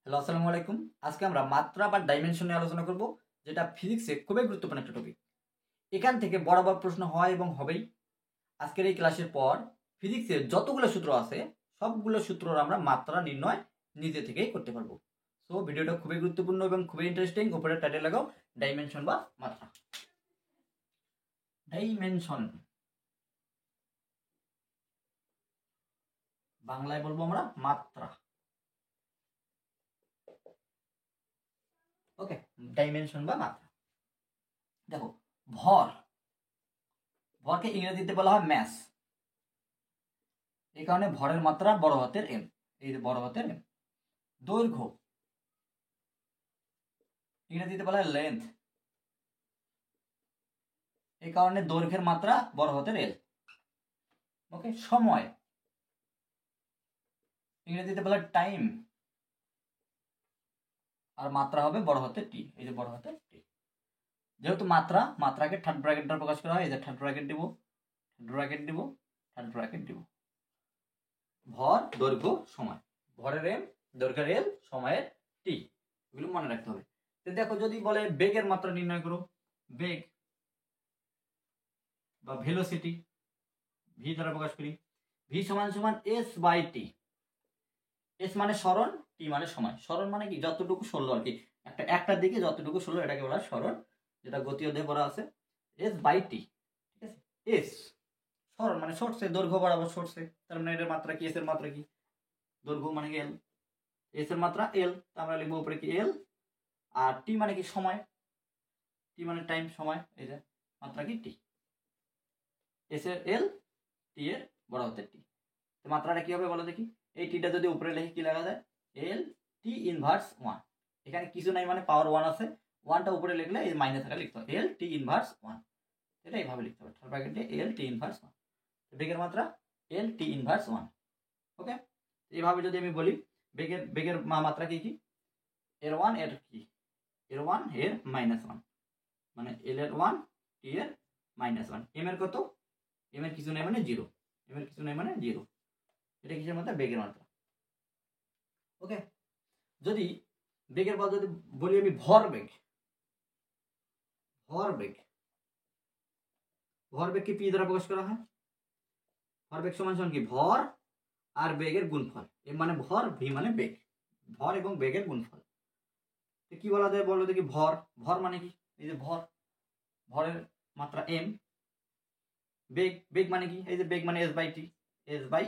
Hello, আসসালামু আলাইকুম। আজকে আমরা মাত্রা বা ডাইমেনশন নিয়ে আলোচনা করব, যেটা ফিজিক্সে খুবই গুরুত্বপূর্ণ একটা টপিক। এখান থেকে বরাবর প্রশ্ন হয় এবং হবেই। আজকের এই ক্লাসের পর ফিজিক্সের যতগুলো সূত্র আছে সবগুলো সূত্র আমরা মাত্রা নির্ণয় নিজে থেকেই করতে পারবো। সো ভিডিওটা খুবই গুরুত্বপূর্ণ এবং খুবই ইন্টারেস্টিং। উপরে টাইটেল লাগাও ডাইমেনশন বা মাত্রা। ডাইমেনশন বাংলায় বলবো আমরা মাত্রা। ওকে, ডাইমেনশন বা মাত্রা। দেখো, ভরকে ইংরেজিতে বলা হয় ম্যাস। এই কারণে ভরের মাত্রা বড় হাতের এম। এই যে বড় হাতের এম। দৈর্ঘ্য ইংরেজিতে বলা হয় লেন্থ। এই কারণে দৈর্ঘ্যের মাত্রা বড় হাতের এল। ওকে, সময় ইংরেজিতে বলা হয় টাইম, আর মাত্রা হবে বড় হাতের টি। এই যে বড় হাতের টি। যেহেতু মাত্রাকে থার্ড ব্র্যাকেট দ্বারা প্রকাশ করা হয়, এই যে থার্ড ব্র্যাকেট দিব, থার্ড ব্র্যাকেট দিব, থার্ড ব্র্যাকেট দিব। ভর, দৈর্ঘ্য, সময়। ভরের এম, দৈর্ঘ্যের এল, সময়ের টি। এগুলো মনে রাখতে হবে। দেখো, যদি বলে বেগের মাত্রা নির্ণয় করো, বেগ বা ভেলোসিটি ভি দ্বারা প্রকাশ করি। ভি সমান সমান এস বাই টি। এস মানে সরণ, টি মানে সময়। সরণ মানে কি? যতটুকু সরল আর কি, একটার দিকে যতটুকু সরল এটাকে বলা হয় সরণ, যেটা গতি অধ্যায়ে পড়া আছে। এস বাই টি, ঠিক আছে। এস সরণ মানে সরছে, দৈর্ঘ্য বরাবর সরছে, তার মানে এর মাত্রা কি? এস এর মাত্রা কি? দৈর্ঘ্য মানে কি? এল। এস এর মাত্রা এল, আমরা লিখবো উপরে কি? এল। আর টি মানে কি? সময়। টি মানে টাইম, সময়। এই যে মাত্রা কি? টি। এস এর এল, টি এর বড় হাতের টি। তো মাত্রাটা কি হবে বলো দেখি? এই টিটা যদি উপরে লিখে কি লেখা যায়? L T inverse one. এখানে কিছু নাই মানে পাওয়ার ওয়ান আছে, ওয়ানটা উপরে লিখলে এই মাইনাস থাকা লিখতে হবে এল টি ইনভার্স ওয়ান। এটা এইভাবে লিখতে হবে, থার্ড ব্র্যাকেটে এল টি ইনভার্স ওয়ান। বেগের মাত্রা এল টি ইনভার্স ওয়ান। ওকে, এইভাবে যদি আমি বলি বেগের মাত্রা কি কি? এর ওয়ান এর কি? এর ওয়ান এর মাইনাস ওয়ান, মানে এল এর ওয়ান, টি এর মাইনাস ওয়ান। এম এর কত? এম এর কিছু নেই মানে জিরো। এম এর কিছু নেই মানে জিরো। এটা কিসের মাত্রা? বেগের মাত্রা। ওকে, যদি বেগের পর যদি বলি আমি ভরবেগ, ভরবেগকে পি দ্বারা প্রকাশ করা হয়। ভরবেগ সমান সমান কি? ভর আর বেগের গুণফল। এম মানে ভর, ভি মানে বেগ। ভর এবং বেগের গুণফল। কি বলা যায় বলো দেখি? ভর মানে কি? এই যে ভরের মাত্রা এম। বেগ মানে কি? এই যে বেগ মানে S by T, S by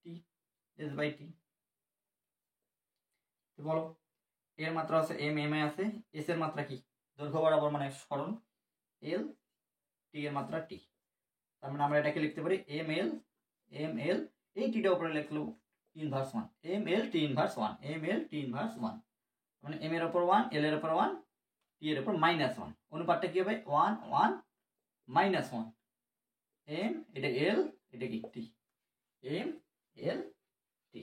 T, S by T. বলো, এর মাত্রা আছে এম, এম এ আছে। এস এর মাত্রা কি? দৈর্ঘ্য বরাবর মানে সরণ, এল। টি এর মাত্রা টি। তার মানে আমরা এটাকে লিখতে পারি এম এল, এই টিটা উপরে লিখলো inverse one, M L T inverse one, M L T inverse one. মানে এম এর উপর ওয়ান, এল এর উপর ওয়ান, টি এর উপর মাইনাস ওয়ান। অনুপাতটা কি হবে? One one minus one. M, এটা এল, এটা কি? টি। এম এল টি।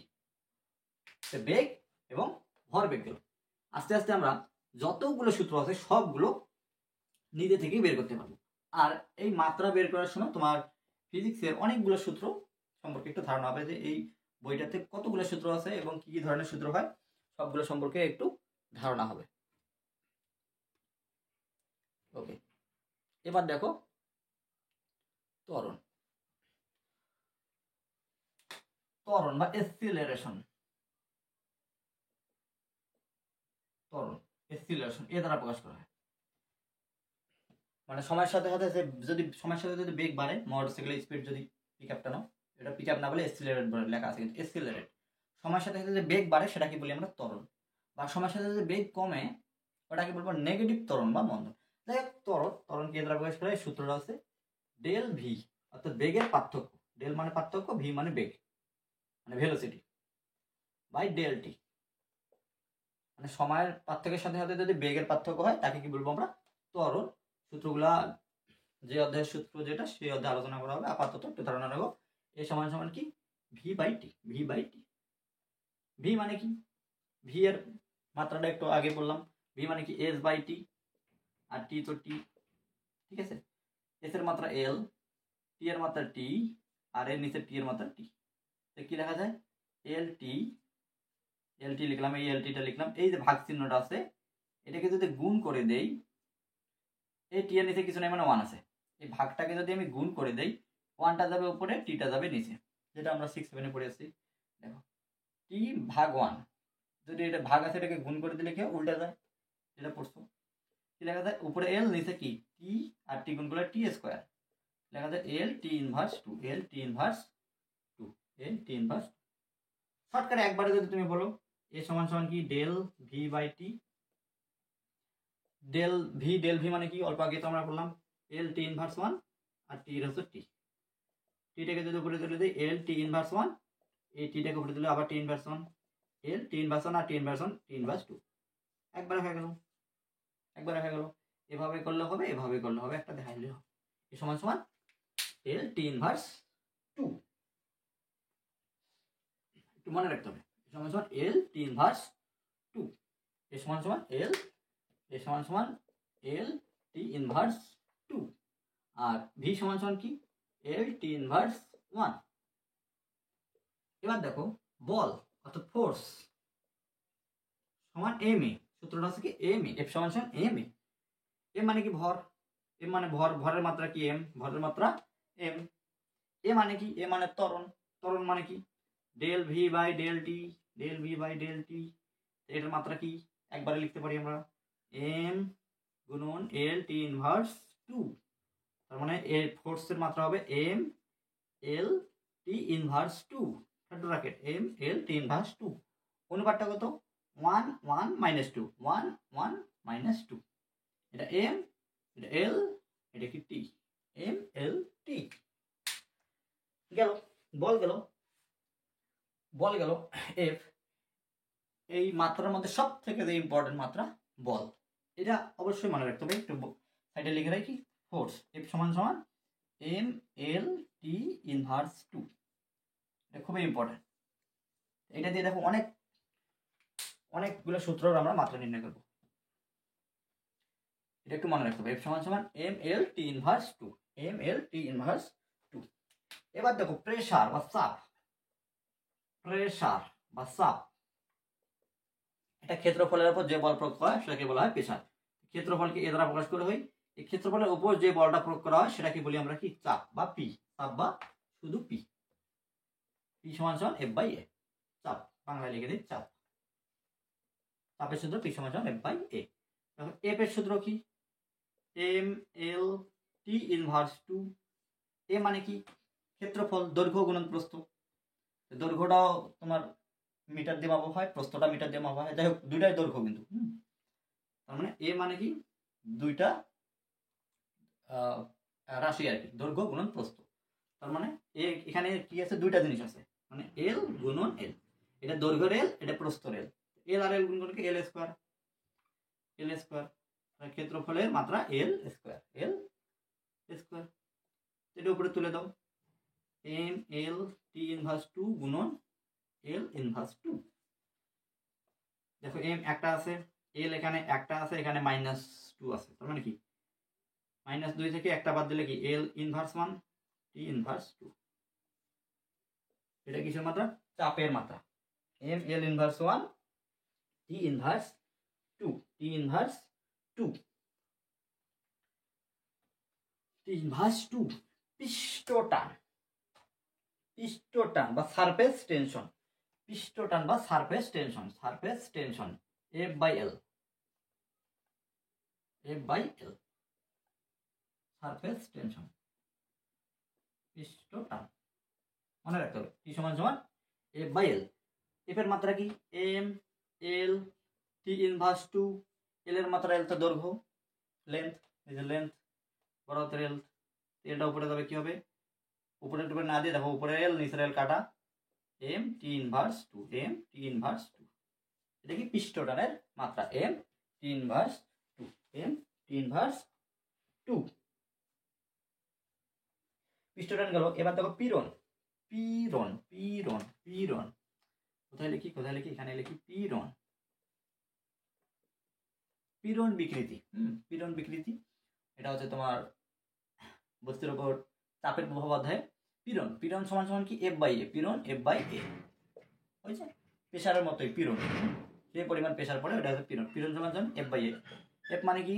বেগ এবং ভরবেগ গেল। আস্তে আস্তে আমরা যতগুলো সূত্র আছে সবগুলো নিজে থেকেই বের করতে পারবো। আর এই মাত্রা বের করার সময় তোমার ফিজিক্সের অনেকগুলো সূত্র সম্পর্কে একটু ধারণা হবে, যে এই বইটাতে কতগুলো সূত্র আছে এবং কি কি ধরনের সূত্র হয়, সবগুলো সম্পর্কে একটু ধারণা হবে। ওকে, এবার দেখো ত্বরণ বা এসিলারেশন। এসিলারেশন এ দ্বারা প্রকাশ করা হয়। মানে সময়ের সাথে সাথে যদি সময়ের সাথে যদি বেগ বাড়ে, মোটরসাইকেলের স্পিড যদি পিক আপ টানো, এটা পিক আপ না বলে এসিলারেট বলে লেখা আছে, কিন্তু এসিলারেট। সময়ের সাথে সাথে যে বেগ বাড়ে সেটাকে বলি আমরা ত্বরণ। বা সময়ের সাথে যদি বেগ কমে ওটাকে বলবো নেগেটিভ ত্বরণ বা মন্দন। যাই হোক, ত্বরণ কে দ্বারা প্রকাশ করে? সূত্রটা হচ্ছে ডেল ভি, অর্থাৎ বেগের পার্থক্য। ডেল মানে পার্থক্য, ভি মানে বেগ, মানে ভেলোসিটি, বাই ডেল টি। মানে সময়ের পার্থক্যের সাথে সাথে যদি বেগের পার্থক্য হয় তাকে কি বলবো আমরা? ত্বরণ। সূত্রগুলা যে অধ্যায়ের সূত্র যেটা সেই অধ্যায়ে আলোচনা করা হবে, আপাতত একটু ধারণা রাখো। এ সমান সমান কি? V by T. V by T. V মানে কি? ভি এর মাত্রাটা একটু আগে বললাম। ভি মানে কি? এস বাই টি। আর টি তো টি, ঠিক আছে। এস এর মাত্রা এল, টি এর মাত্রা টি, আর এর নিচে টি এর মাত্রা টি। কি লেখা যায়? এল টি এলটি লিখলাম, এই এলটিটা লিখলাম, এই যে ভাগ চিহ্নটা আছে এটাকে যদি গুণ করে দেই, এই টি এর নিচে কিছু নেই মানে 1 আছে, এই ভাগটাকে যদি আমি গুণ করে দেই 1টা যাবে উপরে, টিটা যাবে নিচে, যেটা আমরা 6-7 পড়ে আসছি। দেখো টি ভাগ 1, যদি এটা ভাগ আছে এটাকে গুণ করে দিলে কি উল্টে যায়, এটা পড়ছো কি লেখা যায়, উপরে এল নিচে কি টি, আর টি গুণ করলে টি স্কোয়ার, লেখা যায় L T inverse 2, L T inverse 2, L T inverse. শর্টকাটে একবারে যদি তুমি বলো এ সমান সমান কি del V by T, del V মানে কি অল্প আগে তো আমরা বললাম এল টি ইনভার্স 1 আর টি হচ্ছে টি, টিটাকে যদি উপরে তুলে দিই এল টি ইনভার্স 1, এই টিটাকে উপরে দিলে আবার টি ইনভার্স 1, এল টি ইনভার্স 1 আর টি ইনভার্স 1 টি ইনভার্স 2, একবারে হয়ে গেল, একবারে হয়ে গেল। এভাবে করলে হবে, এভাবে করলে হবে, একটা দেখাইলে হবে। এ সমান সমান এল টি ইনভার্স 2, একটু মনে রাখতে হবে, এ সমান সমান এল টি ইনভার্স 2, এ সমান সমান এল, এ সমান সমান এল টি ইনভার্স 2, আর ভি সমান সমান কি এল টি ইনভার্স 1। এবার দেখো বল অর্থাৎ ফোর্স সমান এম এ, সূত্রটা হচ্ছে কি এম এ, এফ সমান সমান এম এ, এম মানে কি ভর, এম মানে ভর, ভরের মাত্রা কি এম, ভরের মাত্রা এম, এ মানে কি এ মানে ত্বরণ, ত্বরণ মানে কি del V by del T, del V by del T, এটার মাত্রা কি একবারে লিখতে পারি আমরা এম গুণন এল টি ইনভার্স 2, তার মানে এর ফোর্সের মাত্রা হবে M L T inverse 2, bracket M L T inverse 2, অনুপাতটা কত 1 1 মাইনাস 2, 1 1 মাইনাস 2, এটা এম, এটা এল, এটা কি টি, এম এল টি গেল, বল গেল, বল গেল এফ। এই মাত্রার মধ্যে সব থেকে যে ইম্পর্টেন্ট মাত্রা বল, এটা অবশ্যই মনে রাখতে হবে, একটু সাইডে লিখে রাখি ফোর্স এফ সমান সমান এম এল টি ইনভার্স 2, এটা খুবই ইম্পর্টেন্ট। এটা দিয়ে দেখো অনেকগুলো সূত্র আমরা মাত্রা নির্ণয় করবো, এটা একটু মনে রাখতে হবে, এফ সমান সমান M L T inverse 2, M L T inverse 2। এবার দেখো প্রেসার বা চাপ, প্রেসার বা চাপ, এটা ক্ষেত্রফলের উপর যে বল প্রয়োগ করা হয় সেটাকে বলা হয় প্রেসার। ক্ষেত্রফলকে এ দ্বারা প্রকাশ করা হয়, এই ক্ষেত্রফলের উপর যে বলটা প্রয়োগ করা হয় সেটাকে বলি আমরা কি চাপ বা পি, চাপ বা শুধু পি, পি সমান সমান এফ বাই এ, চাপ বাংলায় লিখে দিই চাপ, চাপের সূত্র পি সমান সমান এফ বাই এ। এফ এর সূত্র কি এম এল টি ইনভার্স 2, এ মানে কি ক্ষেত্রফল, দৈর্ঘ্য গুণন প্রস্থ, দৈর্ঘ্যটাও তোমার মিটার দিয়ে মাপা হয়, প্রস্থটা মিটার দিয়ে মাপা হয়, যাই হোক দুইটাই দৈর্ঘ্য কিন্তু, তার মানে এ মানে কি দুইটা রাশি আর কি, দৈর্ঘ্য গুণন প্রস্থ, তার মানে এখানে কি আছে দুইটা জিনিস আছে, মানে এল গুণন এল, এটা দৈর্ঘ্যের এল, এটা প্রস্থের এল, এল আর এল গুণ করলে এল স্কোয়ার, এল স্কোয়ার, ক্ষেত্রফলের মাত্রা এল স্কোয়ার, এল স্কোয়ার, এটা উপরে তুলে দাও এম এল টি ইনভার্স 2 গুণন এল ইনভার্স 2, দেখো এম একটা আছে, এল এখানে একটা আছে, এখানে -2 আছে, তার মানে কি -2 থেকে একটা বাদ দিলে কি এল ইনভার্স 1 টি ইনভার্স 2, এটা কিসের মাত্রা চাপের মাত্রা, M L inverse 1 T inverse 2, T inverse 2, T inverse 2। পৃষ্ঠটান, পৃষ্ঠটান বা সারফেস টেনশন, পৃষ্ঠটান বা surface tension, surface tension F by L, F by L, surface tension, পৃষ্ঠটান মনে রাখতে হবে, টি সমান সমান এফ বাই এল, এফ এর মাত্রা কি এম এল টি ইনভার্স 2, এল এর মাত্রা এল তো দৈর্ঘ্য, লেন্থ, এই যে লেন্থ বড় হাতের এল, এলটা উপরে যাবে কি হবে উপরে টুপরে না দিয়ে দেখো উপরে এল নিচের এল কাটা, M T inverse 2, M T inverse 2, এটা কি পৃষ্ঠটানের মাত্রা M T inverse 2, M T inverse 2, পৃষ্ঠটান গেল। এবার দেখো পীড়ন, পীড়ন পীড়ন পীড়ন কোথায় লিখি, কোথায় লিখি, এখানে লিখি পীড়ন, পীড়ন বিকৃতি, পীড়ন বিকৃতি, এটা হচ্ছে তোমার বস্তুর উপর চাপের প্রভাব অধ্যায়, পীড়ন, পীড়ন সমান সমান কি এফ বাই এ, পীড়ন এফ বাই এ হয়েছে। প্রেসারের মতোই পীড়ন, যে পরিমাণ প্রেসার পড়ে ওটা হচ্ছে পীড়ন। পীড়ন সমান এফ বাই এ। এফ মানে কি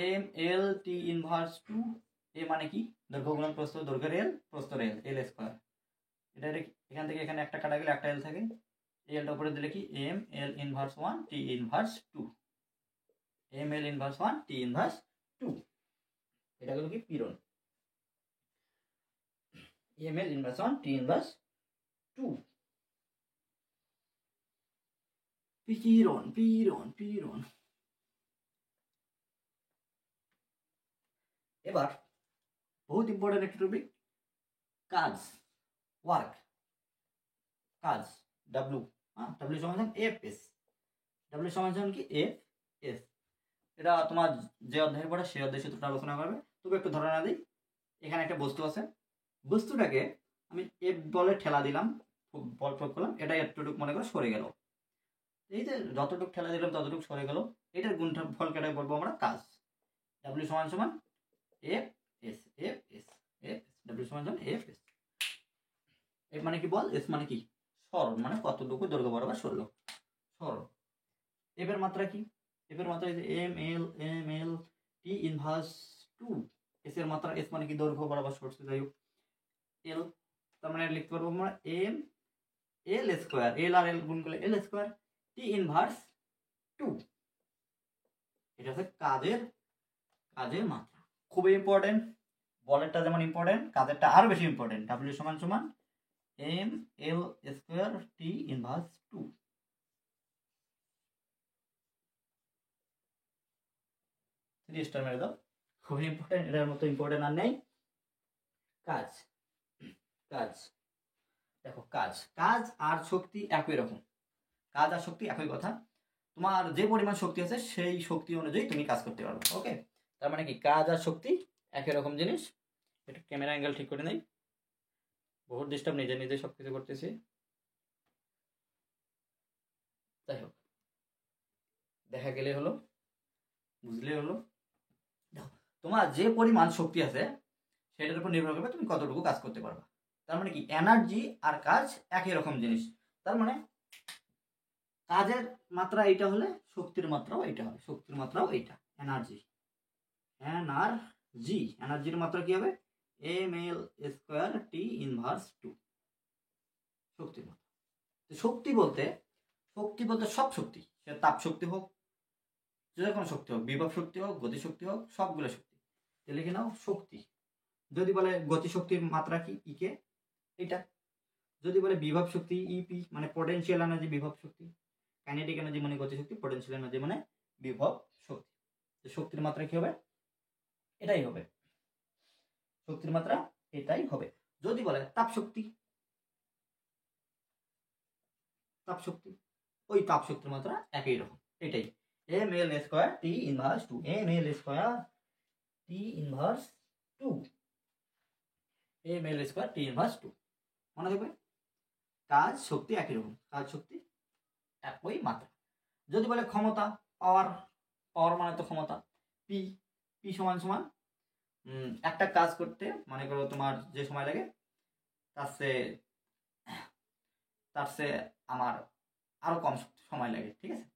M L T inverse two, A মানে কি দৈর্ঘ্য গুণন প্রস্থ, দৈর্ঘ্যের এল প্রস্থের এল, এল স্কোয়ার। এটা এখান থেকে এখানে একটা কাটা গেলে একটা এল থাকে, এই এলটা উপরে দিলে কি M L inverse one T inverse two, M L inverse one T inverse two, এটা হলো কি পীড়ন। M L inverse one T inverse two, পীড়ন পীড়ন পীড়ন। এবার বহুত ইম্পর্টেন্ট একটা টপিক, কাজ, ওয়ার্ক, কাজ, ডাব্লু। হ্যাঁ, ডাব্লু সমান এফ এস, ডাব্লু সমান কি এফ এস। এটা তোমার যে অধ্যায়ের পড়ে সেই অধ্যায় সূত্রটা আলোচনা করবে, তবে একটু ধারণা দিই। এখানে একটা বস্তু আছে, বস্তুটাকে আমি এফ বলে ঠেলা দিলাম, বল প্রয়োগ করলাম, এটা এতটুকু মনে করে সরে গেল, এই যে যতটুকু ঠেলা দিলাম ততটুকু সরে গেল, এটার গুণটা ফলটাকে বলবো আমরা কাজ। ডাব্লিউ সমান সমান F S, F S, F W সমান সমান এফ এস। এফ মানে কি বল, এস মানে কি সরণ, মানে কতটুকু দৈর্ঘ্য বরাবর সরল সরণ। এফ এর মাত্রা কি, এফ এর মাত্রা M L T inverse two, S এর মাত্রা, এস মানে কি দৈর্ঘ্য বরাবর সরছে, যাই হোক এল, তার মানে লিখতে পারবো আমরা এম এল স্কোয়ার, এল আর এল গুণ করলে L square T inverse two, এটা হচ্ছে কাজের কাজের মাত্রা। খুবই ইম্পর্টেন্ট, বলেরটা যেমন ইম্পর্টেন্ট কাজেরটা আরো বেশি ইম্পর্টেন্ট। ডাব্লিউ সমান সমান M L square T inverse two. Three star মেরে দাও, খুবই ইম্পর্টেন্ট, এটার মতো ইম্পর্টেন্ট আর নেই। কাজ, কাজ দেখো, কাজ, কাজ আর শক্তি একই রকম, কাজ আর শক্তি একই কথা। তোমার যে পরিমাণ শক্তি আছে সেই শক্তি অনুযায়ী তুমি কাজ করতে পারবে। ওকে, তার মানে কি কাজ আর শক্তি একই রকম জিনিস। একটু ক্যামেরা অ্যাঙ্গেল ঠিক করে নেই, বহুত ডিস্টার্ব, নিজে নিজে সব কিছু করতেছি। যাই হোক, দেখা গেলে হলো, বুঝলে হলো। দেখো, তোমার যে পরিমাণ শক্তি আছে সেটার উপর নির্ভর করবে তুমি কতটুকু কাজ করতে পারবে। তার মানে কি এনার্জি আর কাজ একই রকম জিনিস। তার মানে কাজের মাত্রা এইটা হলে শক্তির মাত্রাও এইটা হবে, শক্তির মাত্রাও এইটা, এনার্জি, এনার্জি, এনার্জির মাত্রা কি হবে M L square T inverse two, শক্তির মাত্রা। শক্তি বলতে, শক্তি বলতে সব শক্তি, সে তাপ শক্তি হোক, যে কোনো শক্তি হোক, বিভব শক্তি হোক, গতিশক্তি হোক, সবগুলো শক্তি লিখে নাও শক্তি। যদি বলে গতিশক্তির মাত্রা কি ইকে, এটা। যদি বলে বিভব শক্তি ইপি, মানে পোটেনশিয়াল এনার্জি, বিভব শক্তি। কাইনেটিক এনার্জি মানে গতিশক্তি, পোটেনশিয়াল এনার্জি মানে বিভব শক্তি। শক্তির মাত্রা কি হবে, এটাই হবে, শক্তির মাত্রা এটাই হবে। যদি বলে তাপ শক্তি, তাপ শক্তি, ওই তাপ শক্তির মাত্রা একই রকম, এটাই M L square T inverse two, M L square T inverse two, M L square T inverse two. মনে থাকবে, কাজ শক্তি একই রকম, কাজ শক্তি একই মাত্রা। যদি বলে ক্ষমতা, পাওয়ার, পাওয়ার মানে তো ক্ষমতা, পি, পি সমান সমান একটা কাজ করতে মনে করো তোমার যে সময় লাগে তার চেয়ে আমার আরো কম সময় লাগে, ঠিক আছে,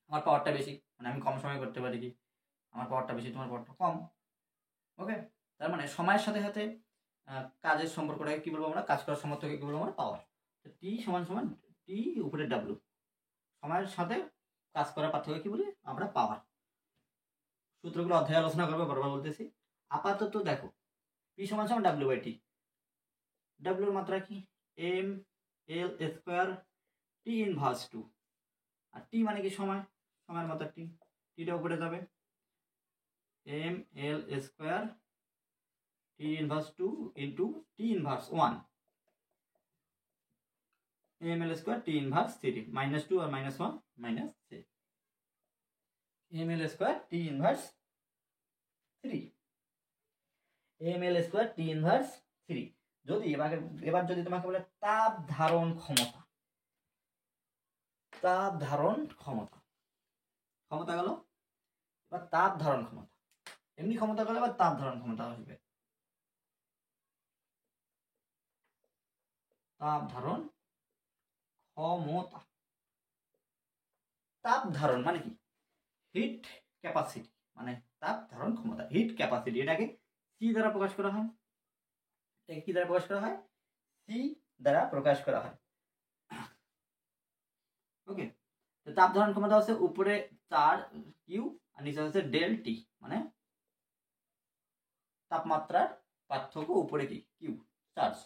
আমার পাওয়ারটা বেশি, মানে আমি কম সময় করতে পারি, কি আমার পাওয়ারটা বেশি তোমার পাওয়ারটা কম। ওকে, তার মানে সময়ের সাথে সাথে কাজের সম্পর্কটাকে কি বলবো আমরা, কাজ করার সামর্থ্যকে কি বলবো আমরা, পাওয়ার। টি সমান সমান টি উপরে ডাব্লু, সময়ের সাথে কাজ করার পার্থক্য কি বলি আমরা, পাওয়ার। সূত্রগুলো অধ্যায় আলোচনা করবে, বারবার বলতেছি। আপাতত দেখো, পি সমান সমান ডাব্লিউ বাই টি, ডাব্লিউর মাত্রা কি M L square T inverse two, আর টি মানে কি সময়, সময়ের মাত্রা টি, টিটা উপরে যাবে M L square T inverse two into T inverse one, M L square T inverse three, minus two আর minus one minus three, M L square T inverse three, M L square T inverse three. যদি এবার যদি তোমাকে বলে তাপ ধারণ ক্ষমতা, তাপ ধারণ ক্ষমতা, ক্ষমতা গেল, এবার তাপ ধারণ ক্ষমতা, এমনি ক্ষমতা গেলে এবার তাপ ধারণ ক্ষমতা আসবে, তাপ ধারণ ক্ষমতা। তাপ ধারণ মানে কি? হিট ক্যাপাসিটি, মানে তাপ ধারণ ক্ষমতা, হিট ক্যাপাসিটি। এটাকে সি দ্বারা প্রকাশ করা হয়। এটাকে কি দ্বারা প্রকাশ করা হয়? সি দ্বারা প্রকাশ করা হয়। ওকে, তো তাপ ধারণ ক্ষমতা হচ্ছে উপরে 4 কিউ আর নিচে হচ্ছে ডেল টি, মানে তাপমাত্রার পার্থক্য, উপরে কি কিউ চার্জ।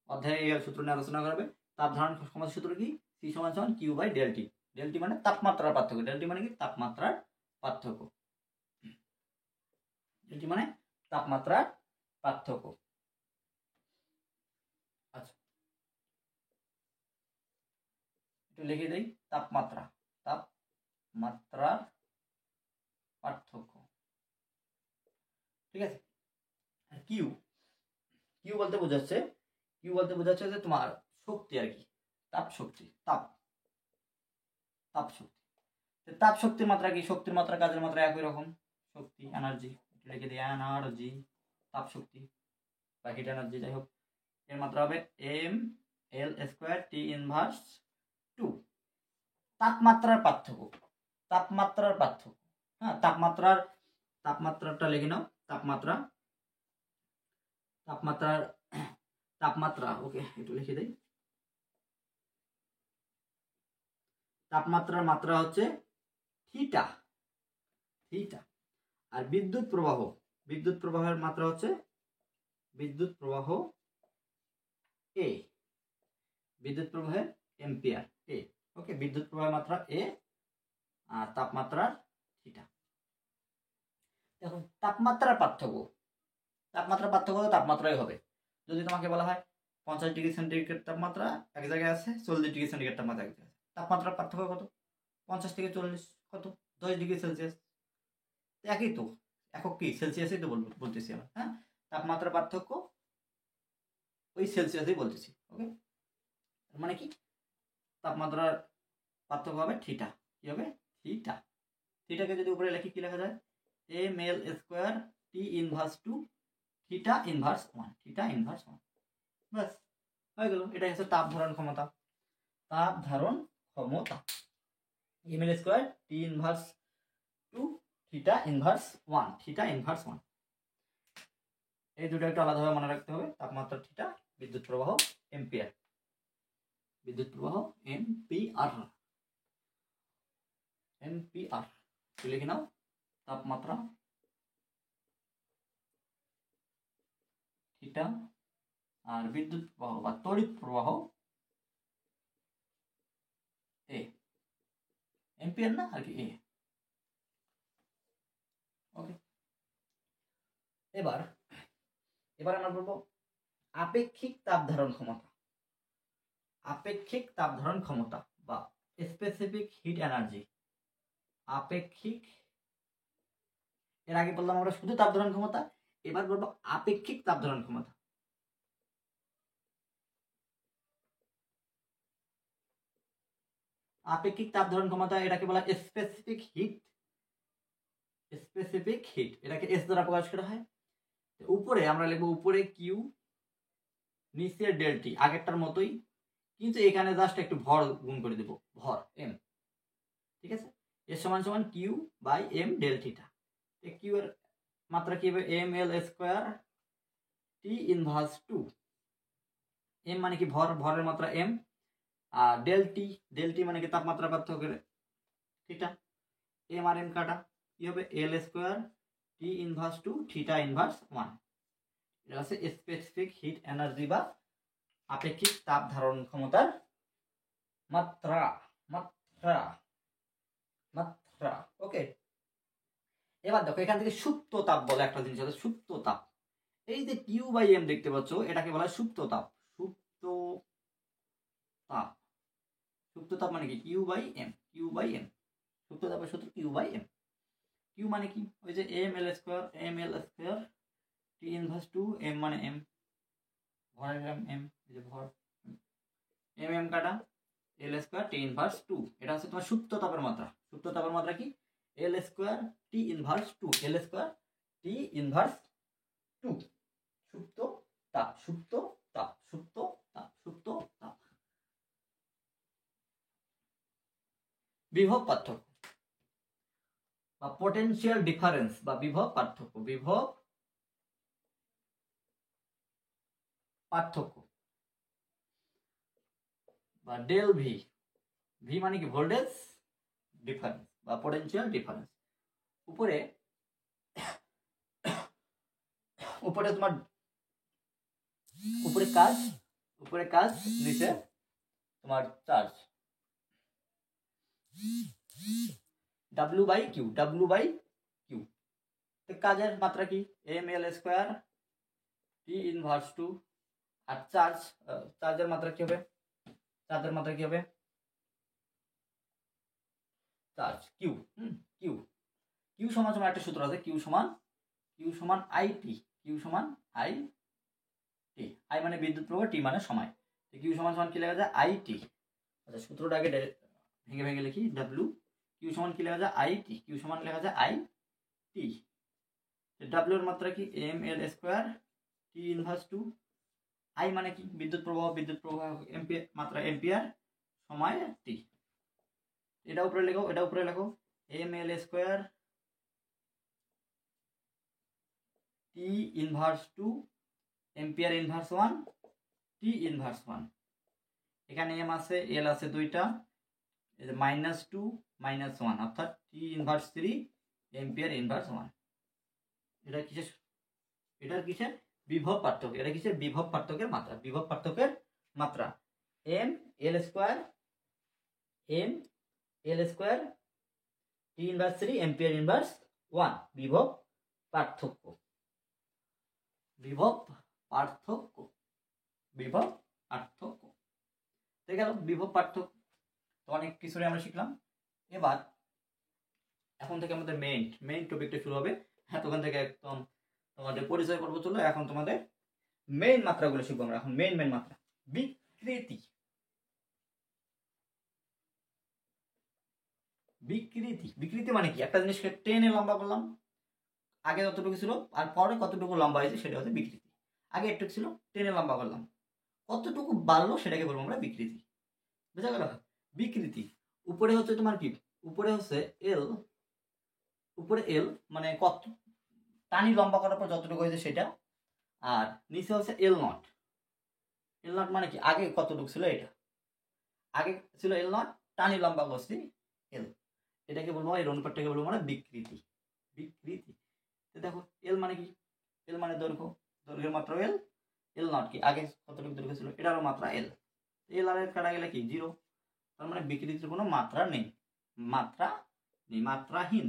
অধ্যায়ে এই সূত্র নিয়ে আলোচনা করবে। তাপ ধারণ ক্ষমতার সূত্র কি? সি সমান সমান Q by del T. Del T মানে তাপমাত্রার পার্থক্য, ডেল টি মানে কি? তাপমাত্রার পার্থক্য। ডেল টি মানে তাপমাত্রার পার্থক্য। আচ্ছা, একটু লিখে দেই, তাপমাত্রা, তাপমাত্রার পার্থক্য। ঠিক আছে। কিউ, কিউ বলতে বোঝাচ্ছে, কিউ বলতে বোঝাচ্ছে যে তোমার শক্তি আর কি, তাপ শক্তি, তাপ শক্তি। তাপ শক্তির মাত্রা কি? শক্তির মাত্রা কাজের মাত্রা একই রকম, শক্তি এনার্জি, লিখে দিই এনার্জি, তাপ শক্তি বা হিট এনার্জি, যাই হোক, এর মাত্রা হবে M L square T inverse 2। তাপমাত্রার পার্থক্য, তাপমাত্রার পার্থক্য, হ্যাঁ, তাপমাত্রাটা লিখে নাও, তাপমাত্রা, ওকে, একটু লিখে দেই। তাপমাত্রার মাত্রা হচ্ছে থিটা, আর বিদ্যুৎ প্রবাহের মাত্রা হচ্ছে বিদ্যুৎ প্রবাহ এ, বিদ্যুৎ প্রবাহের এম্পিয়ার এ। ওকে, বিদ্যুৎ প্রবাহের মাত্রা এ আর তাপমাত্রার থিটা। দেখো, তাপমাত্রার পার্থক্য তো তাপমাত্রাই হবে। যদি তোমাকে বলা হয় 50 ডিগ্রি সেন্টিগ্রেড তাপমাত্রা এক জায়গায় আছে, 40 ডিগ্রি সেন্টিগ্রেড তাপমাত্রা এক জায়গায় আছে, তাপমাত্রার পার্থক্য কত? 50 থেকে 40, কত? 10 ডিগ্রি সেলসিয়াস। একই তো, একক কি? সেলসিয়াসই তো বলতেছি আমরা, হ্যাঁ, তাপমাত্রার পার্থক্য ওই সেলসিয়াসই বলতেছি। ওকে, মানে কি? তাপমাত্রার পার্থক্য হবে থিটা। কি হবে? থিটা। থিটাকে যদি উপরে লিখি, কি লেখা যায়? M L square T inverse 2 theta inverse 1, theta inverse 1। ব্যাস, হয়ে গেল। এটাই হচ্ছে তাপ ধারণ ক্ষমতা। তাপ ধারণ ক্ষমতা M L square T inverse 2 theta inverse 1, theta inverse 1। এই দুটো একটু আলাদাভাবে মনে রাখতে হবে। তাপমাত্রা থিটা, বিদ্যুৎ প্রবাহ এম্পিয়ার, বিদ্যুৎ প্রবাহ এম্পিয়ার, লিখে নাও, তাপমাত্রা থিটা আর বিদ্যুৎ প্রবাহ বা তড়িৎ প্রবাহ এ, এম্পিয়ার না আর কি, এ। ওকে, এবার আমরা বলবো আপেক্ষিক তাপ ধারণ ক্ষমতা। আপেক্ষিক তাপ ধারণ ক্ষমতা বা স্পেসিফিক হিট এনার্জি। আপেক্ষিক, এর আগে বললাম আমরা শুধু তাপ ধারণ ক্ষমতা, এবার বলবো আপেক্ষিক তাপ ধারণ ক্ষমতা। আপেক্ষিক তাপ ধারণ ক্ষমতা, এটাকে বলা স্পেসিফিক হিট, এটাকে এস দ্বারা প্রকাশ করা হয়। উপরে আমরা লিখবো উপরে কিউ, নিচে ডেল টি, আগেরটার মতোই, কিন্তু এখানে জাস্ট একটু ভর গুণ করে দেব, ভর এম। ঠিক আছে, এস সমান সমান Q by M del theta. Q এর মাত্রা কি হবে? M L square T inverse 2। M মানে কি? ভর, ভরের মাত্রা এম, আর ডেল টি মানে কি? তাপমাত্রা পার্থক্য থিটা। এম আর এম কাটা, কি হবে? L square T inverse 2 theta inverse 1। এটা হচ্ছে স্পেসিফিক হিট এনার্জি বা আপেক্ষিক তাপ ধারণ ক্ষমতার মাত্রা। ওকে, এবার দেখো, এখান থেকে সুপ্ত তাপ বলে একটা জিনিস আছে, সুপ্ত তাপ। এই যে কিউ বাই এম দেখতে পাচ্ছ, এটাকে বলা হয় সুপ্ত তাপ। সুপ্ত তাপ মানে কি? কিউ বাই এম, সুপ্ত তাপের সূত্র কিউ বাই এম। কিউ মানে কি? ওই যে M L square T inverse 2, M মানে এম, ভরের এম, এই যে ভর, এম কাটা, এল স্কোয়ার টি ইনভার্স 2। এটা হচ্ছে তোমার সুপ্ত তাপের মাত্রা। সুপ্ত তাপের মাত্রা কি? এল স্কোয়ার টি ইনভার্স 2, এল স্কোয়ার টি ইনভার্স 2। সুপ্ত তাপ। বিভব পার্থক্য বা পোটেনশিয়াল ডিফারেন্স বা বিভব পার্থক্য, বিভব পার্থক্য বা ডেল ভি, ভি মানে কি ভোল্টেজ ডিফারেন্স বা পোটেনশিয়াল ডিফারেন্স। উপরে তোমার উপরে কাজ নিচে তোমার চার্জ, ডাব্লিউ বাই কিউ, কাজের মাত্রা কি M L square T inverse two, আর চার্জের মাত্রা কি হবে, চার্জ কিউ। কিউ সমান একটা সূত্র আছে, কিউ সমান আই টি, আই মানে বিদ্যুৎ প্রবাহ, টি মানে সময়। কিউ সমান কি লেখা যায়, আই টি। আচ্ছা সূত্রটা আগে ভেঙে লিখি, ডাব্লিউ কিউ সমান কি লেখা যায়, আই টি, কিউ সমান লেখা যায় আই টি। ডাব্লিউ এর মাত্রা কি M L square T inverse two, I মানে কি বিদ্যুৎ প্রবাহ, এম্পিয়ার, মাত্রা এম্পিয়ার, সময় টি। এটা উপরে লেখো M L square T inverse two ampere inverse 1 T inverse 1। এখানে এম আছে, এল আছে দুইটা, -2 -1 অর্থাৎ টি ইনভার্স 3 এম্পিয়ার ইনভার্স 1। এটা কিসের বিভব পার্থক্য, এটা কিসের বিভব পার্থক্যের মাত্রা, M L square T inverse 3 ampere inverse 1, বিভব পার্থক্য। ঠিক গেল বিভব পার্থক্য। তো অনেক কিছু আমরা শিখলাম। এবার এখন থেকে আমাদের মেইন টপিকটা শুরু হবে। এতক্ষণ থেকে একদম তোমাদের পরিচয় পর্ব চলো, এখন তোমাদের মেইন মাত্রাগুলো শিখবো আমরা। এখন মেইন মাত্রা, বিকৃতি মানে কি, একটা জিনিসকে টেনে লম্বা করলাম, আগে যতটুকু ছিল আর পরে কতটুকু লম্বা হয়েছে সেটা হচ্ছে বিকৃতি। আগে একটু ছিল, টেনে লম্বা করলাম, কতটুকু বাড়লো সেটাকে বলবো আমরা বিকৃতি। বুঝা গেল? বিকৃতি উপরে হচ্ছে তোমার কি, উপরে হচ্ছে এল, মানে কত টানি লম্বা করার পর যতটুকু হয়েছে সেটা, আর নিচে হচ্ছে এল নট মানে কি আগে কতটুকু ছিল, এটা আগে ছিল এল নট, টানি লম্বা করছি এল, এটাকে বলবো, এর অনুপাতটাকে বলবো মানে বিকৃতি। দেখো এল মানে কি, এল মানে দৈর্ঘ্যের মাত্রা এল নট কি আগে কতটুকু দৈর্ঘ্য ছিল এটারও মাত্রা এল আর এর কাটা গেলে কি 0, তার মানে বিকৃতির কোনো মাত্রা নেই, মাত্রাহীন।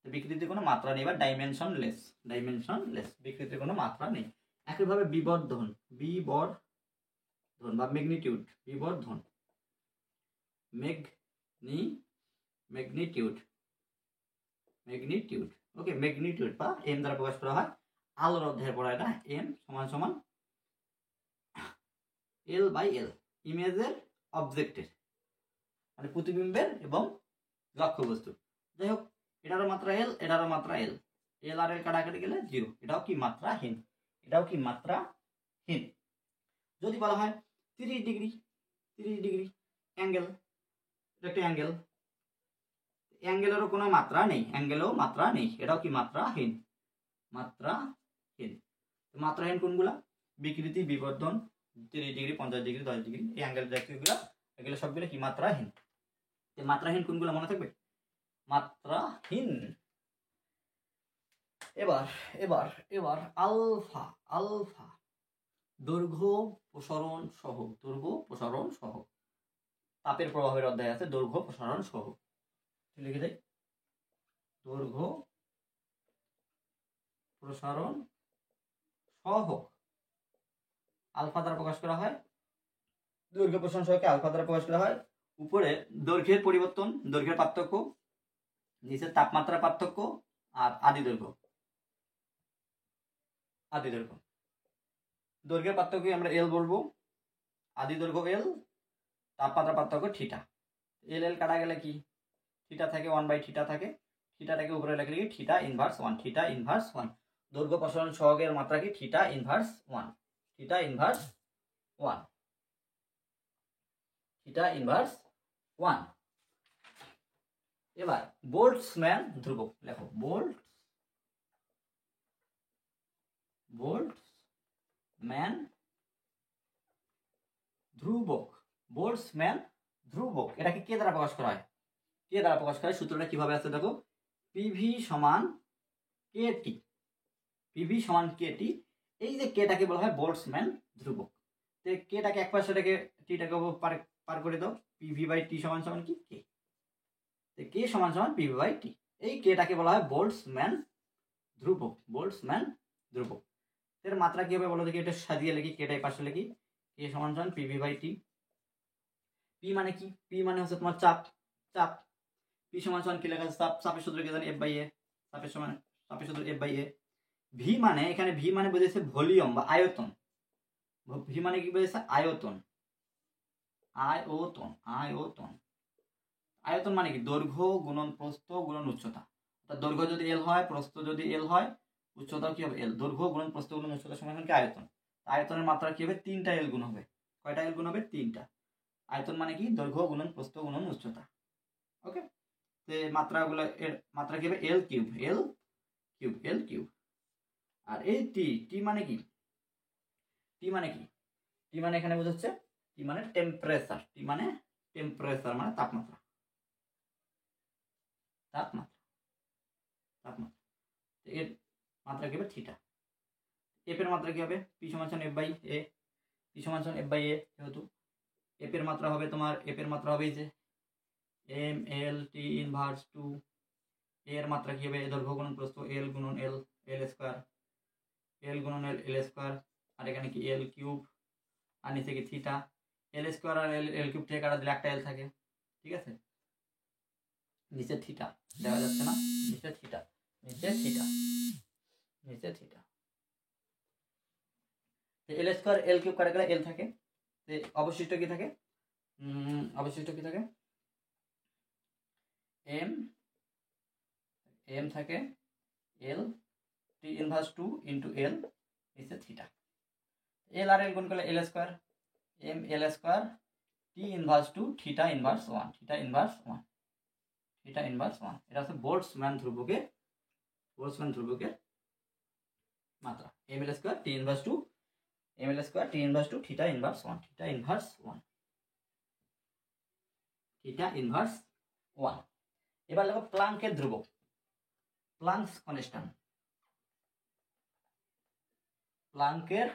বিকৃতির কোনো মাত্রা নেই বা ডাইমেনশনলেস, বিকৃতির কোনো মাত্রা নেই। একইভাবে বিবর্ধন বা ম্যাগনিটিউড, বিবর্ধন ম্যাগনিটিউড ওকে, ম্যাগনিটিউড বা এম দ্বারা প্রকাশ করা হয়। আলোর অধ্যায়ে পড়া এটা, এম সমান এল বাই এল, ইমেজের অবজেক্টের মানে প্রতিবিম্বের এবং লক্ষ্যবস্তু। যাই হোক, এটারও মাত্রা এল, এটারও মাত্রা এল আর এল কাটাকাটি গেলে 0, এটাও কি মাত্রাহীন। যদি বলা হয় 30 ডিগ্রি অ্যাঙ্গেল, একটা অ্যাঙ্গেলেরও কোনো মাত্রা নেই, এটাও কি মাত্রাহীন। মাত্রাহীন কোনগুলা, বিকৃতি, বিবর্ধন, 30 ডিগ্রি, 50 ডিগ্রি, 10 ডিগ্রি, এই অ্যাঙ্গেল জাতীয়গুলো, এগুলো সবগুলো কি মাত্রাহীন। মাত্রাহীন কোনগুলো মনে থাকবে, মাত্রাহীন। এবার আলফা দৈর্ঘ্য প্রসারণ সহ, তাপের প্রভাবের অধ্যায় আছে দৈর্ঘ্য প্রসারণ সহ, লিখে দেয় দৈর্ঘ্য প্রসারণ সহ আলফা দ্বারা প্রকাশ করা হয়, দৈর্ঘ্য প্রসারণ সহকে আলফা দ্বারা প্রকাশ করা হয়। উপরে দৈর্ঘ্যের পরিবর্তন, দৈর্ঘ্যের পার্থক্য, নিচে তাপমাত্রার পার্থক্য, আর আদি দৈর্ঘ্য। দৈর্ঘ্যের পার্থক্য আমরা এল বলবো, আদি দৈর্ঘ্য এল, তাপমাত্রা পার্থক্য থিটা। এল কাটা গেলে কি থিটা থাকে, 1/θ থাকে, থিটাটাকে উপরে লেখা লিখি থিটা ইনভার্স 1, দৈর্ঘ্য প্রসারণ সহগের মাত্রা কি থিটা ইনভার্স 1, থিটা ইনভার্স 1। এবার বোল্টজম্যান ধ্রুবক লেখো, বোল্টজম্যান ধ্রুবক, বোল্টজম্যান ধ্রুবক এটাকে কে দ্বারা প্রকাশ করা হয়? কে দ্বারা প্রকাশ করা হয়? সূত্রটা কিভাবে আছে দেখো, পিভি সমান কেটি, পিভি সমান কেটি। এই যে কেটাকে বলা হয় বোল্টজম্যান ধ্রুবক। তো কেটাকে এক পাশে রেখে টিটাকে পার করে দাও, পিভি বাই টি সমান সমান কি কে, কে সমান সমান পিভি বাই টি। এই কেটাকে বলা হয় বোল্টজম্যান ধ্রুবক, বোল্টজম্যান ধ্রুবক। এর মাত্রা কি হবে বলো দেখি, এটা সাজিয়ে লিখি, কেটাই পাশে লিখি, কে সমান সমান পিভি বাই টি। পি মানে কি? পি মানে হচ্ছে তোমার চাপ, চাপ। পি সমান সমান কি লেখা আছে? চাপ, চাপের সূত্র কি জানি? এফ বাই এ, চাপের সমান চাপের সূত্র এফ বাই এ। ভি মানে এখানে ভি মানে বোঝাচ্ছে ভলিউম বা আয়তন। ভি মানে কি বোঝাচ্ছে? আয়তন, আয়তন, আয়তন। আয়তন মানে কি? দৈর্ঘ্য গুণন প্রস্থ গুণন উচ্চতা। দৈর্ঘ্য যদি এল হয়, প্রস্থ যদি এল হয়, উচ্চতা কি হবে? এল। দৈর্ঘ্য গুণন প্রস্থ গুণন উচ্চতা সমান কি? আয়তন। আয়তনের মাত্রা কি হবে? 3টা এল গুণ হবে। কয়টা এল গুণ হবে? 3টা। আয়তন মানে কি? দৈর্ঘ্য গুণন প্রস্থ গুণন উচ্চতা। ওকে, তো মাত্রাগুলো এর মাত্রা কি হবে? এল কিউব, এল কিউব, এল কিউব। আর এই টি, টি মানে কি? টি মানে কি? টি মানে এখানে বোঝাচ্ছে, টি মানে টেম্পারেচার, টি মানে টেম্পারেচার মানে তাপমাত্রা, তাপমাত্রা, তাপমাত্রা। এর মাত্রা কি হবে? থিটা। এফ এর মাত্রা কি হবে? পি সমান সমান এফ বাই এ, পি সমান সমান এফ বাই এ। যেহেতু এফ এর মাত্রা হবে তোমার, এফ এর মাত্রা হবে যে এম এল টি ইনভার্স 2। এর মাত্রা কি হবে? দৈর্ঘ্য গুণন প্রস্থ এল গুণন এল, এল স্কয়ার, এল গুণন এল, এল স্কয়ার। আর এখানে কি? এল কিউব। আর নিচে কি? থিটা। এল স্কয়ার আর এল, এল কিউব থেকে কাটা দিলে একটা এল থাকে, ঠিক আছে? নিচে থিটা দেখা যাচ্ছে না? নিচে থিটা, নিচে থিটা, নিচে থিটা। এল স্কয়ার এল কিউব কাটা গেলে এল থাকে, অবশিষ্ট কি থাকে? অবশিষ্ট কি থাকে? এম, এম থাকে এল টি ইনভার্স 2 ইন্টু এল নিচে থিটা। এল আর এল গুণ করলে L square, M L square T inverse 2 theta inverse 1, theta inverse 1, theta inverse 1। এটা হচ্ছে বোল্টজম্যান ধ্রুবকের, বোল্টজম্যান ধ্রুবকের মাত্রা। M L square T inverse 2, M L square T inverse 2 theta inverse 1, theta inverse 1, theta inverse 1। এবার দেখো প্লাঙ্কের ধ্রুবক, planks constant, প্লাঙ্কের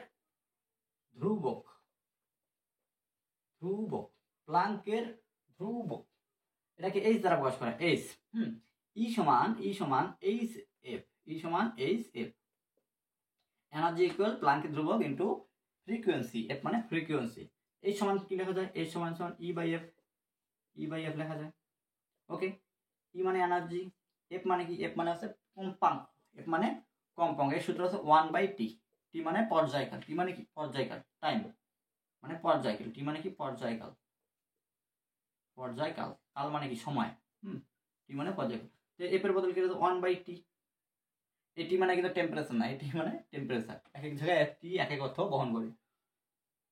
ধ্রুবক, ধ্রুবক, প্লাঙ্কের ধ্রুবক। এটাকে এইচ দ্বারা প্রকাশ করা, এইচ। ই সমান, ই সমান এইচ এফ, ই সমান এইচ এফ। এনার্জি ইকুয়াল প্লাঙ্কের ধ্রুবক ইন্টু ফ্রিকোয়েন্সি, এফ মানে ফ্রিকোয়েন্সি। এইচ সমান কি লেখা যায়? এইচ সমান সমান E by F, E by F লেখা যায়। ওকে, ই মানে এনার্জি, এফ মানে কি? এফ মানে আছে কম্পাঙ্ক, এফ মানে কম্পাঙ্ক। এর সূত্র আছে 1/t, টি মানে পর্যায়কাল, টি মানে কি? পর্যায়কাল, টাইম মানে পর্যায়কাল, টি মানে কি? পর্যায়কাল, পর্যায়কাল, কাল মানে কি? সময়। টি মানে পর্যায়কাল। তো এফ এর বদলে কি হচ্ছে? 1/t। এটি মানে কিন্তু টেম্পারেচার না, এটি মানে টেম্পারেচার। এক এক জায়গায় টি এক এক অর্থ বহন করে।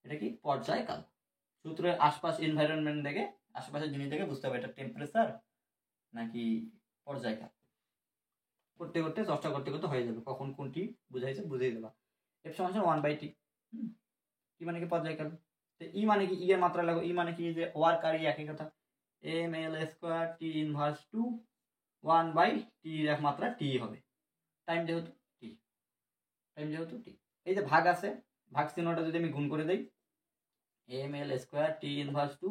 এটা কি? পর্যায়কাল। সূত্রের আশপাশ এনভায়রনমেন্ট দেখে, আশেপাশের জিনিস দেখে বুঝতে হবে এটা টেম্পারেচার নাকি পর্যায়কাল। করতে করতে চর্চা করতে করতে হয়ে যাবে, কখন কোনটি বুঝাইছে বুঝিয়ে দেবা। এফ সমান 1/t। টি মানে কি? পর্যায়কাল। তো ই মানে কি? ই এর মাত্রা লাগো, ই মানে কি? যে ওয়ার্ক আর ই একই কথা। M L square T inverse 2 1/t এর মাত্রা টি হবে। টাইম যেহেতু টি, টাইম যেহেতু টি। এই যে ভাগ আছে, ভাগ চিহ্নটা যদি আমি গুণ করে দেই, M L square T inverse 2,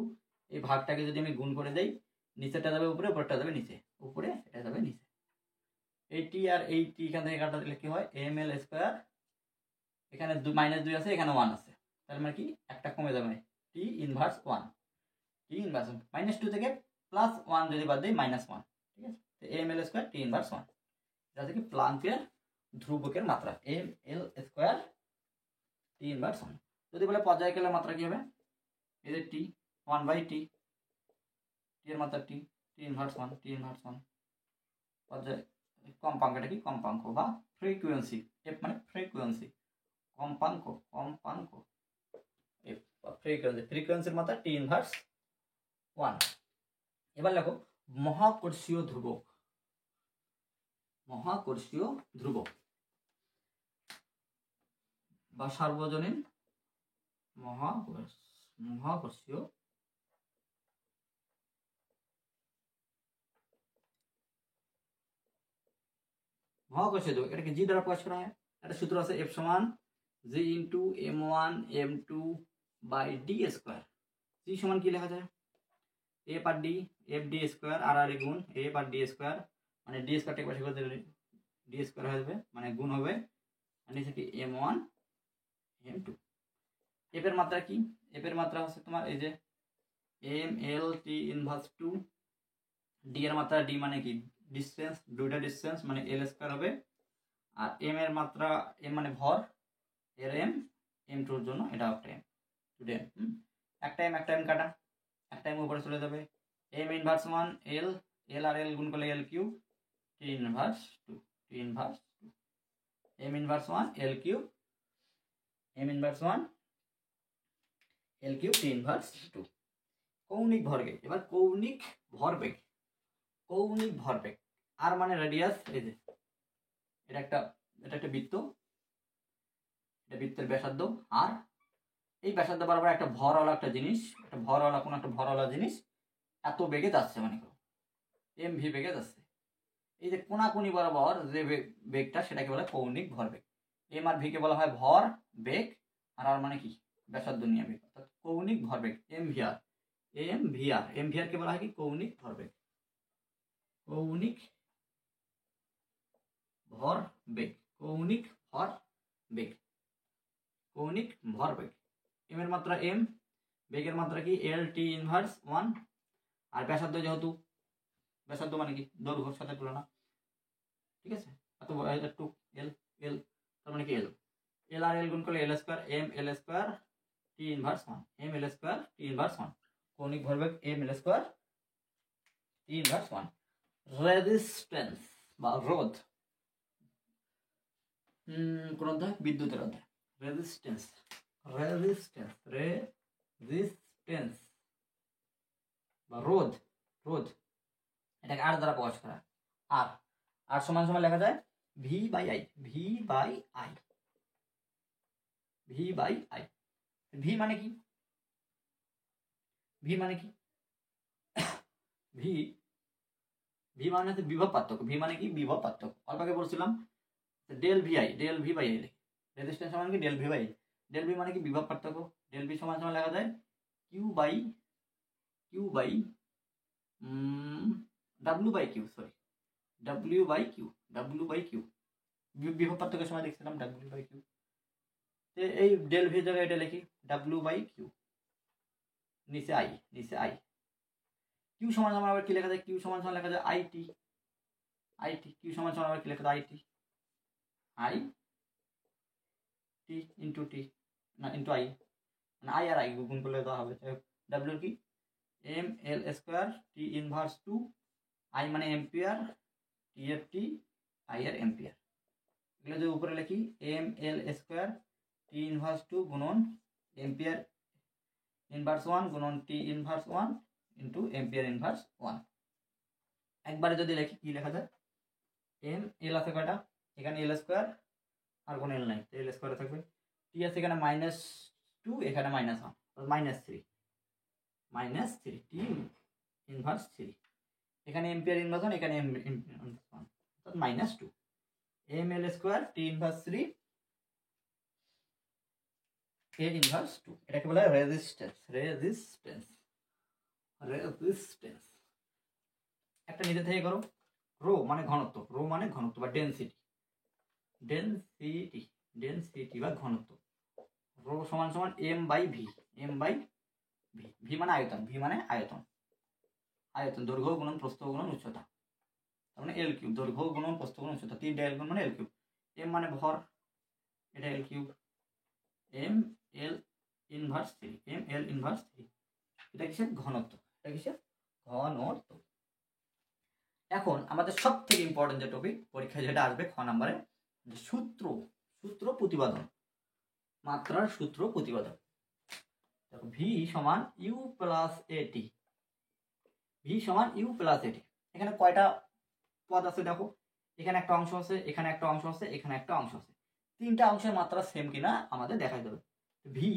এই ভাগটাকে যদি আমি গুণ করে দেই, নিচেটা যাবে উপরে, উপরটা যাবে নিচে, উপরে এটা যাবে নিচে। এই টি আর এই টি এখান থেকে কাটা দিলে কি হয়? এম এল স্কয়ার, এখানে -2 আছে, এখানে 1 আছে, তার মানে কি? একটা কমে যাবে, টি ইনভার্স 1, টি ইনভার্স -2 থেকে +1 যদি বাদ দেই -1, ঠিক আছে? তো M L square T inverse 1, এটা হচ্ছে কি? প্লাঙ্কের ধ্রুবকের মাত্রা, M L square T inverse 1। যদি বলে পর্যায়কালের মাত্রা কি হবে? এই যে টি, 1/t, টি এর মাত্রা টি, টি ইনভার্স 1, টি ইনভার্স 1। পর্যায় কম্পাঙ্ক, এটা কি? কম্পাঙ্ক বা ফ্রিকোয়েন্সি, এফ মানে ফ্রিকোয়েন্সি, কম্পাঙ্ক, কম্পাঙ্ক, এফ বা ফ্রিকোয়েন্সি, ফ্রিকোয়েন্সির মাত্রা টি ইনভার্স 1। এবার লেখো মহাকর্ষীয় ধ্রুবক, মহাকর্ষীয় ধ্রুবক বা সার্বজনীন মহাকর্ষীয় ধ্রুবক। এটাকে জি দ্বারা প্রকাশ করা হয়। একটা সূত্র আছে F সমান G into M1 M2 by D square. G সমান কি লেখা যায়? A per D, F D square আর আর গুণ এ পার ডি স্কোয়ার, মানে ডি স্কোয়ারটাকে পাশে করে দিলে ডি স্কোয়ার হয়ে যাবে, মানে গুণ হবে আর নিচে কি M1 M2। এফ এর মাত্রা কি? এফ এর মাত্রা হচ্ছে তোমার এই যে ML T ইনভার্স 2, ডি এর মাত্রা ডি মানে কি ডিসটেন্স, দুইটা ডিসটেন্স মানে L স্কোয়ার হবে, আর এম এর মাত্রা এম মানে ভর, এর এম M2 এর জন্য এটা একটা এম, দুটো এম, একটা এম কাটা, একটা এম উপরে চলে যাবে, এম ইনভার্স 1 L, L আর L গুণ করলে L cube T inverse 2, T inverse 2, M inverse 1 L cube, M inverse 1 L cube T inverse 2। কৌণিক ভরবেগ, এবার কৌণিক ভরবেগ, কৌণিক ভরবেগ আর মানে রেডিয়াস, এই যে এটা একটা বৃত্ত, এটা বৃত্তের ব্যাসার্ধ, আর এই ব্যাসার্ধ বরাবর একটা ভরওয়ালা একটা জিনিস, একটা ভরওয়ালা কোনো একটা ভরওয়ালা জিনিস এত বেগে যাচ্ছে, মানে এম ভি বেগে যাচ্ছে। এই যে কোনাকুনি বরাবর যে বেগটা সেটাকে বলে কৌণিক ভরবেগ। এম আর ভি কে বলা হয় ভর বেগ, আর আর মানে কি ব্যাসার্ধ নিয়ে বেগ, অর্থাৎ কৌণিক ভরবেগ এম ভি আর। এম ভি আর, এম ভি আর কে বলা হয় কি কৌণিক ভরবেগ, কৌণিক ভরবেগ, কৌণিক ভরবেগ, কৌণিক ভরবেগ। এম এর মাত্রা এম, বেগের মাত্রা কি এল টি ইনভার্স 1, আর ব্যাসার্ধ যেহেতু ব্যাসার্ধ মানে কি দৈর্ঘ্যের সাথে তুলনা, ঠিক আছে, একটু এল এল তার মানে কি এল, এল আর এল গুণ করলে L square, M L square T inverse 1, M L square T inverse 1, কৌণিক ভরবেগ M L square T inverse 1। Resistance বা রোধ, কোন অধ্যায়? বিদ্যুতের অধ্যায়। রেজিস্ট্যান্স, রেজিস্ট্যান্স, রেজিস্ট্যান্স বা রোধ, রোধ এটাকে আর দ্বারা প্রকাশ করা। আর আর সমান সমান লেখা যায় V by I, V by I, V by I. V মানে কি? ভি মানে কি? ভি, ভি মানে হচ্ছে বিভব পার্থক্য। ভি মানে কি? বিভব পার্থক্য। অল্প আগে বলছিলাম del V I, del V by I, resistance সমান কি del V by. Del V মানে কি? বিভব পার্থক্য। ডেল ভি সমান সমান লেখা যায় Q by W by Q, sorry W by Q, W by Q, বিভব পার্থক্যের সময় দেখছিলাম ডাব্লিউ বাই কিউ। এই ডেল ভি জায়গায় এটা লিখি ডাব্লিউ বাই কিউ, নিচে আই, নিচে আই। কিউ সমান সমান আবার কি লেখা যায়? কিউ সমান সমান লেখা যায় আইটি, আইটি। কিউ সমান সমান আবার কি লেখা যায়? IT, I T into T, না ইন্টু আই, মানে আই আর আই গুণ করলে দেওয়া হবে। ডাব্লিউ কি? M L square T inverse 2, I মানে ampere, T F T, I এর এম্পিয়ার। এগুলো যদি উপরে লিখি M L square T inverse 2 গুণন এম্পিয়ার ইনভার্স 1 গুণন T inverse 1 into ampere inverse 1। একবারে যদি লিখি কি লেখা যায়? এম এল আছে কয়টা? এখানে এল স্কোয়ার আর কোনো এল নাই, এল স্কোয়ারে থাকবে। টি আছে এখানে -2, এখানে -1, -3, -3 টি ইনভার্স 3। এখানে এম্পিয়ার ইনভার্স 1, এখানে অর্থাৎ -2 M L square T inverse 3 A inverse 2। এটাকে বলা হয় রেজিস্ট্যান্স, রেজিস্ট্যান্স, রেজিস্ট্যান্স। একটা নিজে থেকে করো। রো মানে ঘনত্ব, রো মানে ঘনত্ব বা ডেনসিটি, ডেনসিটি, ডেনসিটি বা ঘনত্ব। রো সমান সমান M by V, M by V. V মানে আয়তন, ভি মানে আয়তন, আয়তন দৈর্ঘ্য গুণন প্রস্থ গুণন উচ্চতা, তার মানে এল কিউব, দৈর্ঘ্য গুণন প্রস্থ গুণন উচ্চতা, 3টা এল গুণ মানে এল কিউব। এম মানে ভর, এটা L cube, M L inverse 3, M L inverse 3। এটা কিসের? ঘনত্ব, এটা কিসের? ঘনত্ব। এখন আমাদের সব থেকে ইম্পর্টেন্ট যে টপিক পরীক্ষায় যেটা আসবে খ নম্বরে, সূত্র, সূত্র প্রতিপাদন, মাত্রার সূত্র প্রতিপাদন। দেখো ভি সমান ইউ প্লাস এটি, ভি সমান ইউ প্লাস এটি। এখানে কয়টা পদ আছে দেখো, এখানে একটা অংশ আছে, এখানে একটা অংশ আছে, এখানে একটা অংশ আছে, তিনটা অংশের মাত্রা সেম কিনা আমাদের দেখাই দেবে। ভি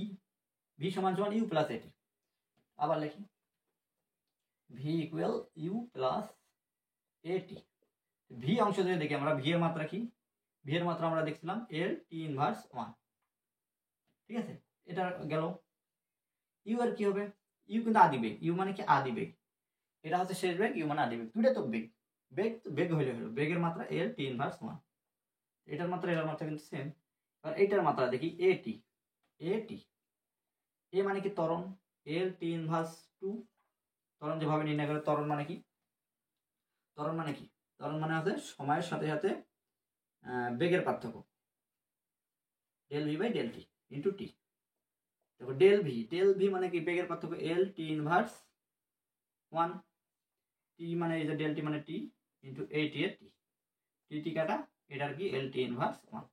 ভি সমান সমান ইউ প্লাস এটি। আবার লিখি ভি ইকুয়াল ইউ প্লাস এটি। ভি অংশ যদি দেখি আমরা, ভি এর মাত্রা কি, ভি এর মাত্রা আমরা দেখছিলাম এল টি ইনভার্স 1, ঠিক আছে, এটা গেল। ইউ এর কি হবে, ইউ কিন্তু আদি বেগ, ইউ মানে কি আদি বেগ, এটা হচ্ছে শেষ বেগ, ইউ মানে আদি বেগ, দুইটা তো বেগ, বেগ হইলে হলো, বেগের মাত্রা এল টি ইনভার্স 1, এটার মাত্রা এটার মাত্রা কিন্তু সেম। আর এইটার মাত্রা দেখি এটি, এটি এ মানে কি ত্বরণ, এল টি ইনভার্স 2, ত্বরণ যেভাবে নির্ণয় করে, ত্বরণ মানে কি, ত্বরণ মানে কি, ত্বরণ মানে হচ্ছে সময়ের সাথে সাথে বেগের পার্থক্য, del V by del T into T. দেখো ডেল ভি মানে কি বেগের পার্থক্য এল টি ইনভার্স 1, টি মানে এই যে ডেল টি মানে টি ইন্টু এ টি এর টি, টি টি কাটা, এটার কি এল টি ইনভার্স 1,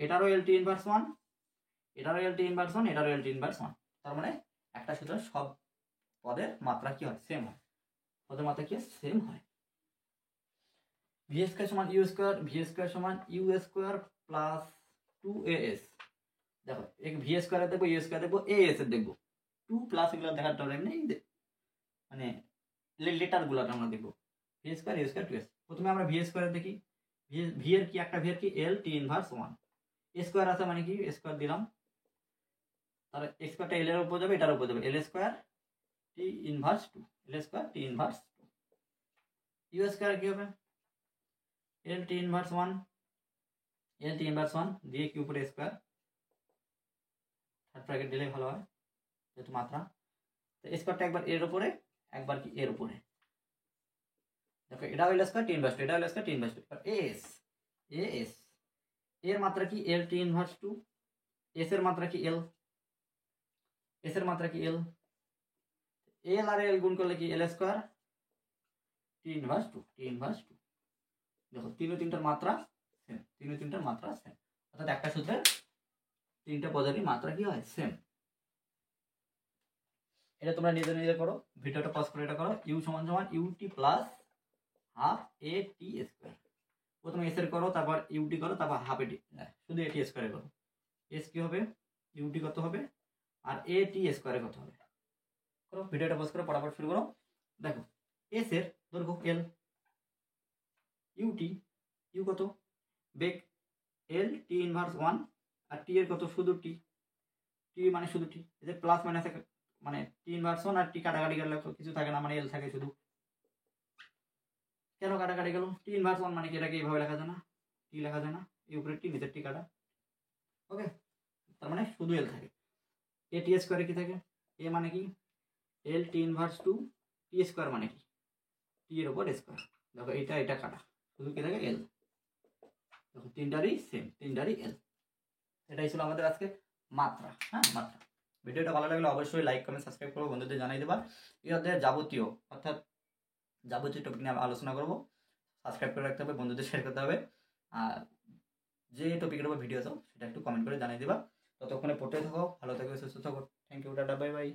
এটারও এল টি ইনভার্স 1, এটারও এল টি ইনভার্স 1, এটারও এল টি ইনভার্স 1। তার মানে একটা সূত্রে সব পদের মাত্রা কি হয়, সেম হয়, পদের মাত্রা কি সেম হয়। ভি স্কয়ার সমান ইউ স্কয়ার, ভি স্কয়ার সমান ইউ স্কয়ার প্লাস 2as। দেখো এক ভি স্কয়ার দেখবো, ইউ স্কয়ার দেখবো, as এর দেখবো, 2 প্লাস এগুলো দেখার দরকার নেই, মানে লেটার গুলো আমরা দেখবো, V square you square 2s। প্রথমে আমরা ভি স্কয়ার দেখি, ভি এর কি একটা ভি এর কি এল টি ইনভার্স 1, স্কয়ার আছে মানে কি স্কয়ার দিলাম, তাহলে স্কয়ারটা এল এর উপর যাবে, এটার উপর যাবে, L square T inverse 2, L square T inverse 2। U square কি হবে এল টি ইনভার্স 1, এল টি ইনভার্স 1 দিয়ে কি উপরে স্কয়ার, থার্ড ব্র্যাকেট দিলে ভালো হয় যেহেতু মাত্রা, তো স্কয়ারটা একবার এর উপরে একবার কি এর উপরে, দেখো এটা হইল স্কয়ার টি ইনভার্স 2, এটা হইল square T inverse 2। S S এর মাত্রা কি এল টি ইনভার্স 2, এস এর মাত্রা কি এল, এস এর মাত্রা কি এল, এল আর এল গুণ করলে কি L square T inverse 2, T inverse 2। দেখো তিনটার মাত্রা সেম, তিনটার মাত্রা সেম, অর্থাৎ একটা সূত্রে তিনটা পদের মাত্রা কি হয় সেম। এটা তোমরা নিজে নিজে করো, ভিডিওটা পজ করে এটা করো। ইউ সমান সমান ইউটি প্লাস হাফ এ টি স্কয়ার, প্রথমে এস এর করো, তারপর ইউটি করো, তারপর হাফ এটি, শুধু এটি স্কয়ারে করো। এস কি হবে, ইউটি কত হবে, আর এ টি স্কয়ারে কত হবে, করো ভিডিওটা পজ করে পড়াপড় শুরু করো। দেখো এস এর দৈর্ঘ্য এল, ইউটি ইউ কত বেগ এল টি ইনভার্স 1, আর টি এর কত শুধু টি, টি মানে শুধু টি, এই যে প্লাস মাইনাস মানে টি ইনভার্স 1 আর টি কাটাকাটি গেলে কিছু থাকে না, মানে এল থাকে শুধু, কেন কাটাকাটি গেল, টি ইনভার্স 1 মানে কি এটাকে এইভাবে লেখা যায় না, টি লেখা যায় না, এই উপরে টি নিচের টি কাটা, ওকে, তার মানে শুধু এল থাকে। এ টি স্কয়ারে কি থাকে, এ মানে কি এল টি ইনভার্স 2, টি স্কয়ার মানে কি টি এর উপর স্কয়ার, দেখো এটা এটা কাটা, শুধু কি থাকে এল, দেখো তিনটারই সেম, তিনটারই এল। এটাই ছিল আমাদের আজকে মাত্রা, হ্যাঁ মাত্রা। ভিডিওটা ভালো লাগলে অবশ্যই লাইক কমেন্ট সাবস্ক্রাইব করো, বন্ধুদের জানাই দেবা। এই অধ্যায়ের যাবতীয় অর্থাৎ যাবতীয় টপিক নিয়ে আলোচনা করবো, সাবস্ক্রাইব করে রাখতে হবে, বন্ধুদের শেয়ার করতে হবে, আর যে টপিকের উপর ভিডিও চাও সেটা একটু কমেন্ট করে জানিয়ে দেবা। ততক্ষণে পড়তে থাকো, ভালো থাকো, সুস্থ থাকো, thank you, tata, bye by.